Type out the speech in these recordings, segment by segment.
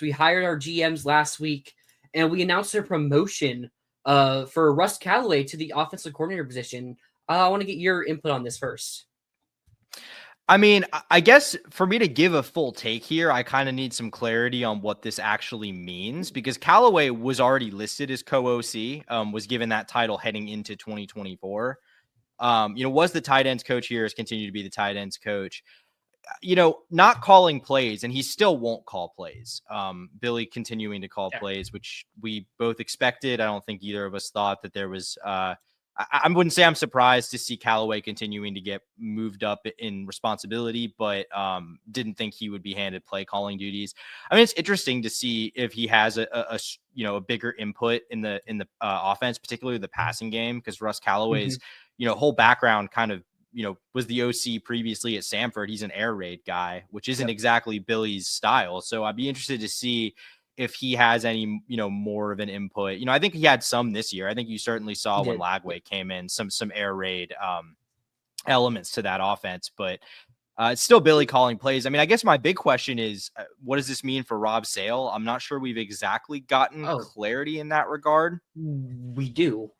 We hired our GMs last week, and we announced a promotion for Russ Callaway to the offensive coordinator position. I want to get your input on this first. I mean, I guess for me to give a full take here, I kind of need some clarity on what this actually means, because Callaway was already listed as co-OC, was given that title heading into 2024. Was the tight ends coach here, has continued to be the tight ends coach. Not calling plays, and he still won't call plays. Billy continuing to call plays, which we both expected. I don't think either of us thought that there was I wouldn't say I'm surprised to see Callaway continuing to get moved up in responsibility, but didn't think he would be handed play calling duties. I mean, it's interesting to see if he has a bigger input in the offense, particularly the passing game, because Russ Callaway's whole background kind of was the OC previously at Samford. He's an air raid guy, which isn't exactly Billy's style. So I'd be interested to see if he has any, more of an input. I think he had some this year. I think you certainly saw when Lagway came in, some air raid elements to that offense, but it's still Billy calling plays. I mean, I guess my big question is, what does this mean for Rob Sale? I'm not sure we've exactly gotten clarity in that regard. We do,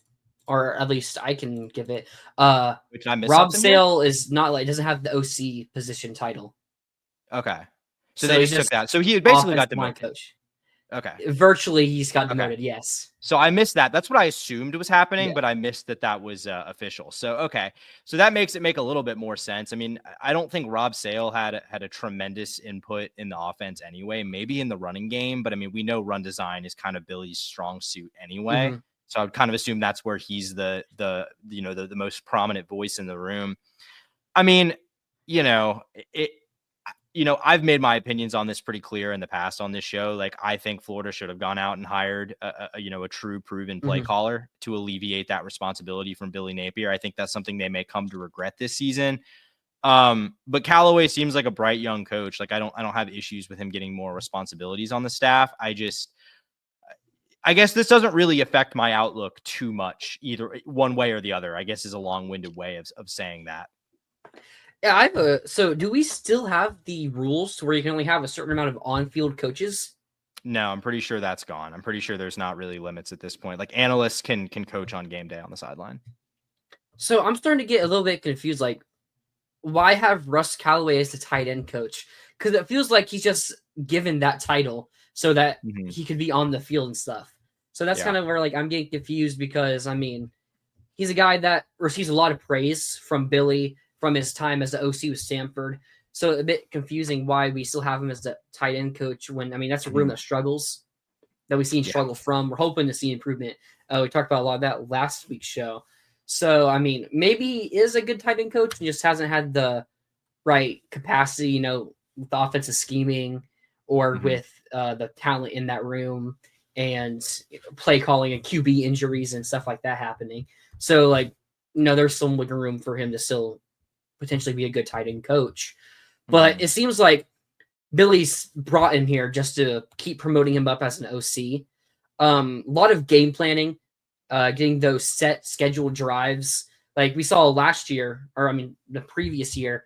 or at least I can give it. Which I missed. Rob Sale is not doesn't have the OC position title. Okay. So they just took that. So he basically got demoted. Coach. Okay. Virtually, he's got demoted, yes. So I missed that. That's what I assumed was happening, but I missed that was official. So, okay. So that makes it make a little bit more sense. I mean, I don't think Rob Sale had a tremendous input in the offense anyway, maybe in the running game, but I mean, we know run design is kind of Billy's strong suit anyway. So I would kind of assume that's where he's the most prominent voice in the room. I mean, I've made my opinions on this pretty clear in the past on this show. Like, I think Florida should have gone out and hired a true proven play caller to alleviate that responsibility from Billy Napier. I think that's something they may come to regret this season. But Callaway seems like a bright young coach. Like, I don't have issues with him getting more responsibilities on the staff. I guess this doesn't really affect my outlook too much, either one way or the other, I guess, is a long-winded way of saying that. Yeah, so do we still have the rules to where you can only have a certain amount of on-field coaches? No, I'm pretty sure that's gone. I'm pretty sure there's not really limits at this point. Like, analysts can coach on game day on the sideline. So I'm starting to get a little bit confused. Like, why have Russ Callaway as the tight end coach? Because it feels like he's just given that title so that he could be on the field and stuff. So that's kind of where I'm getting confused, because I mean, he's a guy that receives a lot of praise from Billy from his time as the OC with Samford. So a bit confusing why we still have him as the tight end coach when, I mean, that's a room that struggles, that we've seen struggle from. We're hoping to see improvement. We talked about a lot of that last week's show. So, I mean, maybe he is a good tight end coach and just hasn't had the right capacity, with the offensive scheming or with the talent in that room and play calling and QB injuries and stuff like that happening. So, there's some wiggle room for him to still potentially be a good tight end coach. But it seems like Billy's brought him here just to keep promoting him up as an OC. A lot of game planning, getting those set scheduled drives. Like we saw last year, the previous year,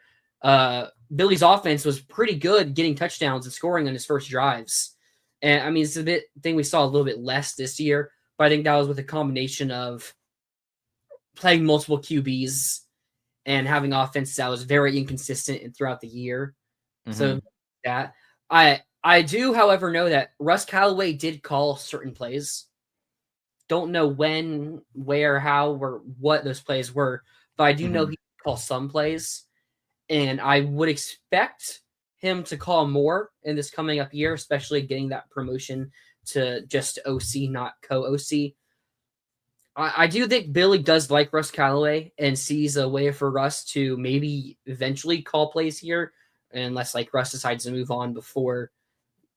Billy's offense was pretty good getting touchdowns and scoring on his first drives. And I mean, it's a thing we saw a little bit less this year, but I think that was with a combination of playing multiple QBs and having offense that was very inconsistent and throughout the year. So that I do, however, know that Russ Callaway did call certain plays. Don't know when, where, how, or what those plays were, but I do know he called some plays, and I would expect him to call more in this coming up year, especially getting that promotion to just OC, not co-OC. I do think Billy does like Russ Callaway and sees a way for Russ to maybe eventually call plays here, unless Russ decides to move on before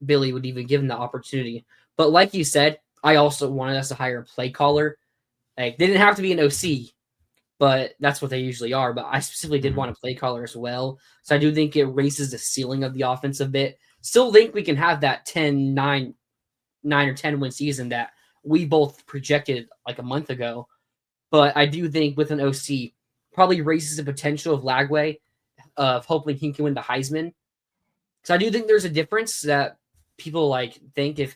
Billy would even give him the opportunity. But like you said, I also wanted us to hire a play caller. They didn't have to be an OC, but that's what they usually are. But I specifically did want a play caller as well. So I do think it raises the ceiling of the offense a bit. Still think we can have that 9 or 10 win season that we both projected a month ago. But I do think with an OC, probably raises the potential of Lagway of hoping he can win the Heisman. So I do think there's a difference that people like think if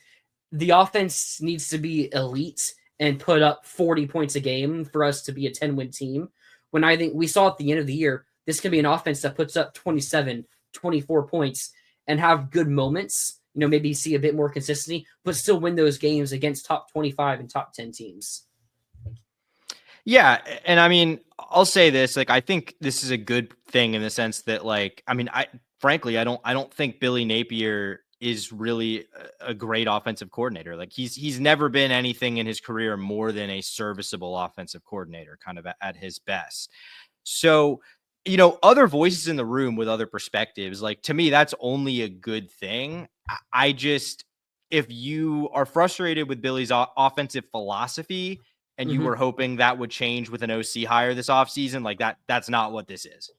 the offense needs to be elite and put up 40 points a game for us to be a 10-win team. When I think we saw at the end of the year, this can be an offense that puts up 27, 24 points and have good moments, maybe see a bit more consistency, but still win those games against top 25 and top 10 teams. Yeah. And I mean, I'll say this, like, I think this is a good thing in the sense that, like, I mean, frankly, I don't think Billy Napier is really a great offensive coordinator. Like he's never been anything in his career more than a serviceable offensive coordinator, kind of at his best. So, other voices in the room with other perspectives, like, to me, that's only a good thing. I just, if you are frustrated with Billy's offensive philosophy and you were hoping that would change with an OC hire this offseason, like that's not what this is.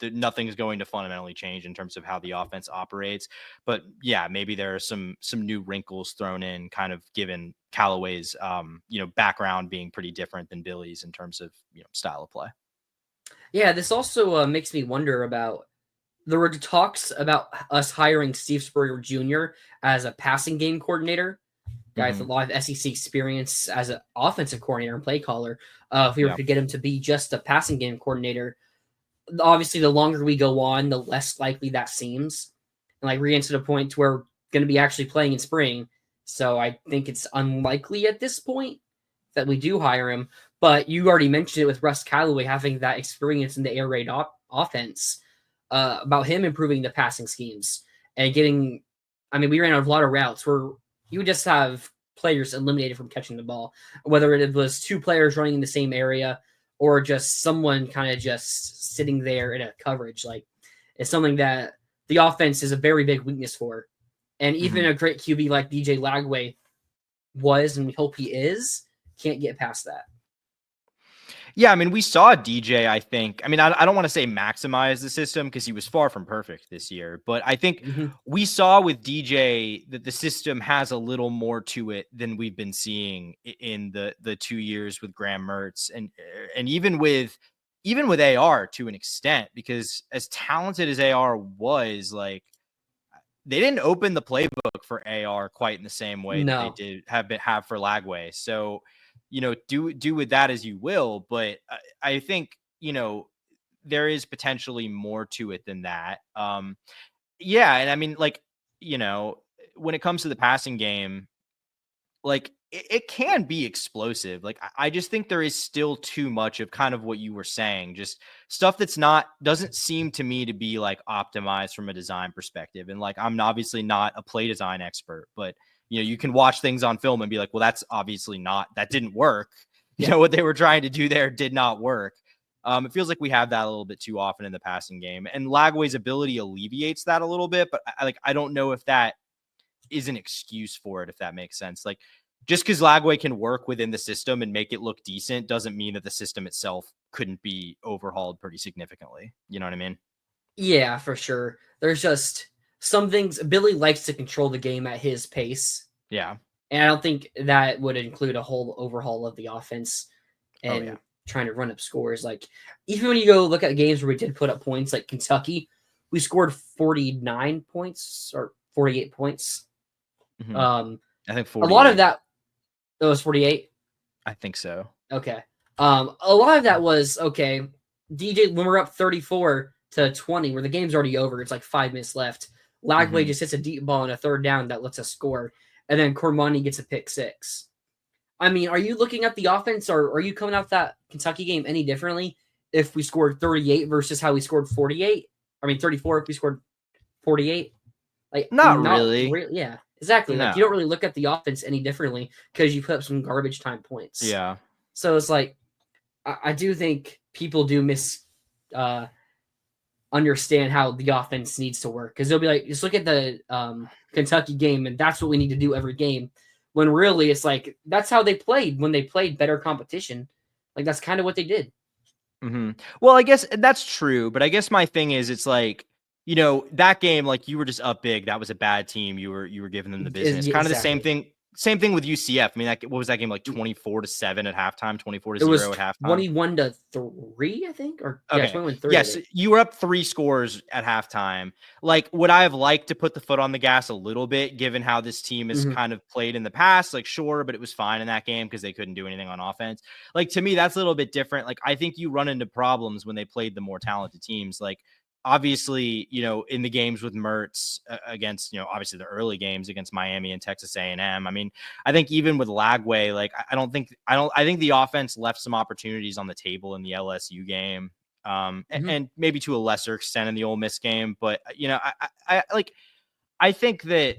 Nothing is going to fundamentally change in terms of how the offense operates. But yeah, maybe there are some new wrinkles thrown in, kind of given Callaway's, background being pretty different than Billy's in terms of, style of play. Yeah, this also makes me wonder about, there were talks about us hiring Steve Spurrier Jr. as a passing game coordinator. Guy with a lot of SEC experience as an offensive coordinator and play caller. If we were to get him to be just a passing game coordinator, obviously the longer we go on, the less likely that seems. And like we're getting to the point where we're going to be actually playing in spring. So I think it's unlikely at this point that we do hire him. But you already mentioned it with Russ Callaway having that experience in the air raid offense, about him improving the passing schemes and getting, I mean, we ran out of a lot of routes where you would just have players eliminated from catching the ball, whether it was two players running in the same area or just someone kind of just sitting there in a coverage. Like, it's something that the offense is a very big weakness for. And even a great QB like DJ Lagway was, and we hope he is, can't get past that. Yeah, I mean, we saw DJ, I think. I mean, I don't want to say maximize the system because he was far from perfect this year, but I think we saw with DJ that the system has a little more to it than we've been seeing in the 2 years with Graham Mertz and even with AR to an extent, because as talented as AR was, like, they didn't open the playbook for AR quite in the same way that they have for Lagway. So, do with that as you will. But I think, there is potentially more to it than that. Yeah. And I mean, like, when it comes to the passing game, like it can be explosive. Like, I just think there is still too much of kind of what you were saying, just stuff that's doesn't seem to me to be like optimized from a design perspective. And like, I'm obviously not a play design expert, but you can watch things on film and be like, well, that's obviously that didn't work. What they were trying to do there did not work. It feels like we have that a little bit too often in the passing game, and Lagway's ability alleviates that a little bit, but I don't know if that is an excuse for it, if that makes sense. Like, just because Lagway can work within the system and make it look decent doesn't mean that the system itself couldn't be overhauled pretty significantly. You know what I mean? Yeah, for sure. There's just some things Billy likes to control the game at his pace. Yeah. And I don't think that would include a whole overhaul of the offense and trying to run up scores. Like, even when you go look at games where we did put up points, like Kentucky, we scored 49 points or 48 points. I think 48. A lot of that, it was 48. I think so. Okay. A lot of that was, okay, DJ, when we're up 34-20, where the game's already over, it's like 5 minutes left. Lagway just hits a deep ball on a third down that lets us score. And then Cormani gets a pick six. I mean, are you looking at the offense, or are you coming out that Kentucky game any differently if we scored 38 versus how we scored 48? I mean, 34 if we scored 48? Like, not really. Yeah, exactly. No. Like, you don't really look at the offense any differently because you put up some garbage time points. Yeah. So it's like, I do think people do understand how the offense needs to work, because they'll be like, just look at the Kentucky game and that's what we need to do every game, when really it's like that's how they played when they played better competition. Like, that's kind of what they did. Well, I guess that's true, but I guess my thing is, it's like, that game, like, you were just up big. That was a bad team. You were giving them the business. Kind of the same thing. same thing with UCF. I mean, what was that game like 24-7 at halftime, 24-0 It was at halftime? 21-3, I think, or yeah, Okay. 21-3. Yes, you were up 3 scores at halftime. Like, would I have liked to put the foot on the gas a little bit, given how this team has kind of played in the past? Like, sure, but it was fine in that game because they couldn't do anything on offense. Like, to me, that's a little bit different. Like, I think you run into problems when they played the more talented teams. Like, obviously, in the games with Mertz against, obviously the early games against Miami and Texas A&M. I mean, I think even with Lagway, like, I think the offense left some opportunities on the table in the LSU game. And maybe to a lesser extent in the Ole Miss game, but I think that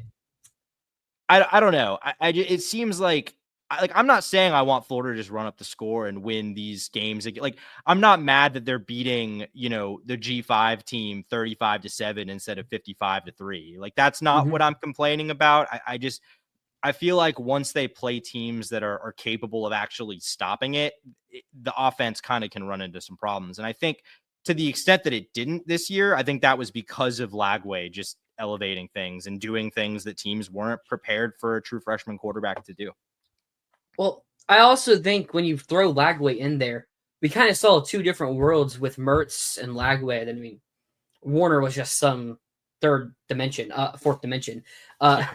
I don't know. It seems like I'm not saying I want Florida to just run up the score and win these games. Like, I'm not mad that they're beating, the G5 team 35-7 instead of 55-3. Like, that's not what I'm complaining about. I feel like once they play teams that are capable of actually stopping it, the offense kind of can run into some problems. And I think to the extent that it didn't this year, I think that was because of Lagway just elevating things and doing things that teams weren't prepared for a true freshman quarterback to do. Well, I also think when you throw Lagway in there, we kind of saw 2 different worlds with Mertz and Lagway. I mean, Warner was just some fourth dimension. But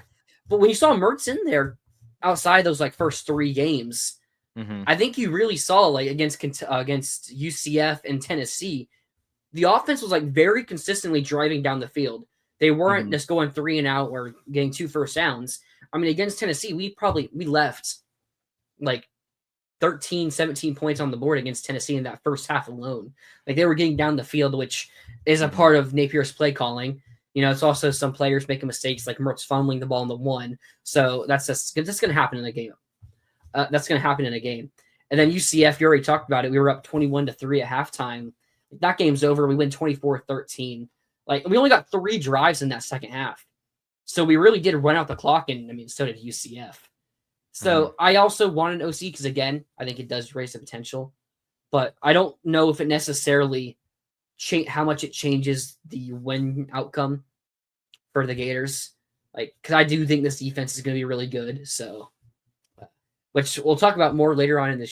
when you saw Mertz in there outside those like first 3 games, I think you really saw like against UCF and Tennessee, the offense was like very consistently driving down the field. They weren't just going 3 and out or getting 2 first downs. I mean, against Tennessee, we left like 13, 17 points on the board against Tennessee in that first half alone. Like, they were getting down the field, which is a part of Napier's play calling. It's also some players making mistakes, like Mertz fumbling the ball in the 1. So that's going to happen in a game. That's going to happen in a game. And then UCF, you already talked about it. We were up 21-3 at halftime. That game's over. We win 24-13. Like, we only got 3 drives in that second half. So we really did run out the clock, and I mean, so did UCF. So I also want an OC because, again, I think it does raise the potential. But I don't know if it necessarily how much it changes the win outcome for the Gators. Like, because I do think this defense is going to be really good. So, which we'll talk about more later on in the